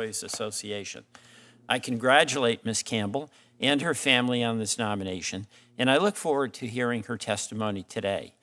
Employees Association. I congratulate Ms. Campbell and her family on this nomination, and I look forward to hearing her testimony today.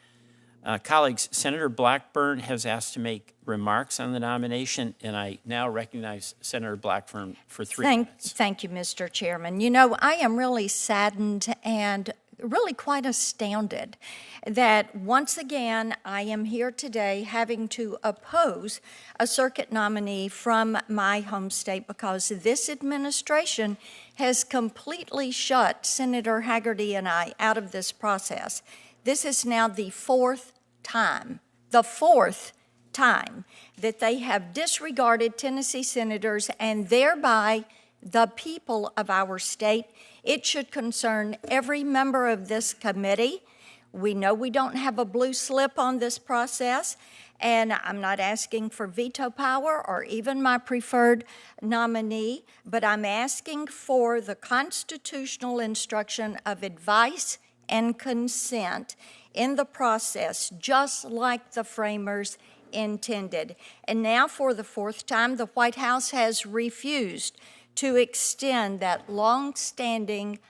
Colleagues, Senator Blackburn has asked to make remarks on the nomination, and I now recognize Senator Blackburn for 3 minutes. Thank you, Mr. Chairman. You know, I am really saddened and really quite astounded that once again I am here today having to oppose a circuit nominee from my home state because this administration has completely shut Senator Hagerty and I out of this process. This is now the fourth time that they have disregarded Tennessee senators and thereby the people of our state. It should concern every member of this committee. We know we don't have a blue slip on this process, and I'm not asking for veto power or even my preferred nominee, but I'm asking for the constitutional instruction of advice and consent in the process, just like the framers intended. And now for the fourth time, the White House has refused to extend that long-standing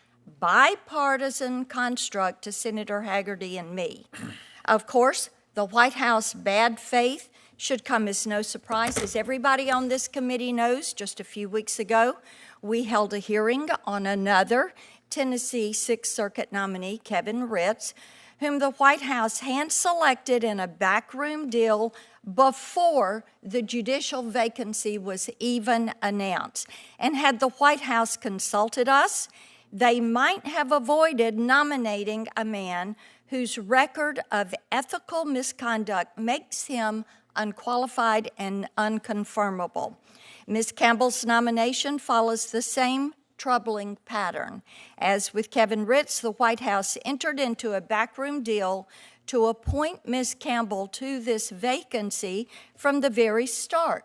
bipartisan construct to Senator Hagerty and me. Of course, the White House bad faith should come as no surprise. As everybody on this committee knows, just a few weeks ago, we held a hearing on another Tennessee Sixth Circuit nominee, Kevin Ritz, whom the White House hand-selected in a backroom deal before the judicial vacancy was even announced. And had the White House consulted us, they might have avoided nominating a man whose record of ethical misconduct makes him unqualified and unconfirmable. Ms. Campbell's nomination follows the same troubling pattern. As with Kevin Ritz, the White House entered into a backroom deal to appoint Ms. Campbell to this vacancy from the very start.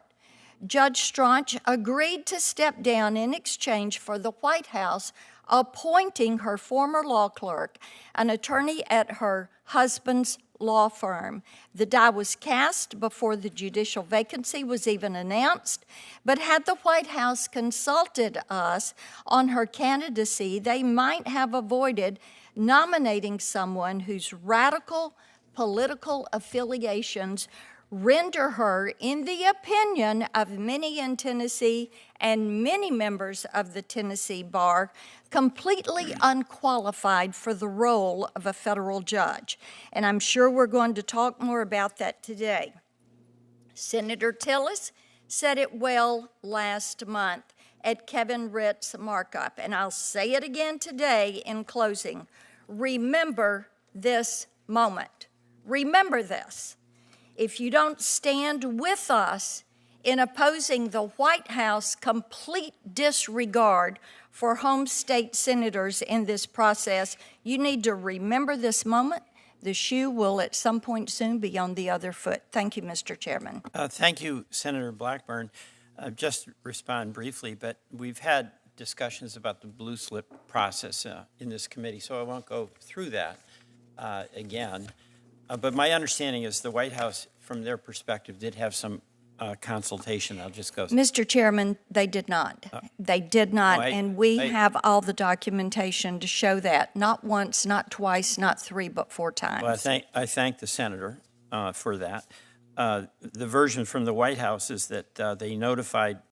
Judge Straunch agreed to step down in exchange for the White House appointing her former law clerk, an attorney at her husband's law firm. The die was cast before the judicial vacancy was even announced, but had the White House consulted us on her candidacy, they might have avoided nominating someone whose radical political affiliations render her, in the opinion of many in Tennessee and many members of the Tennessee bar, completely unqualified for the role of a federal judge. And I'm sure we're going to talk more about that today. Senator Tillis said it well last month at Kevin Ritz's markup, and I'll say it again today in closing. Remember this moment. Remember this. If you don't stand with us in opposing the White House complete disregard for home state senators in this process, you need to remember this moment. The shoe will at some point soon be on the other foot. Thank you, Mr. Chairman. Thank you, Senator Blackburn. Just respond briefly, but we've had discussions about the blue slip process in this committee, so I won't go through that again. But my understanding is the White House, from their perspective, did have some consultation. I'll just go. Mr. Chairman, they did not. They did not, and we have all the documentation to show that. Not once, not twice, not three, but 4 times. Well, I thank the senator for that. The version from the White House is that they notified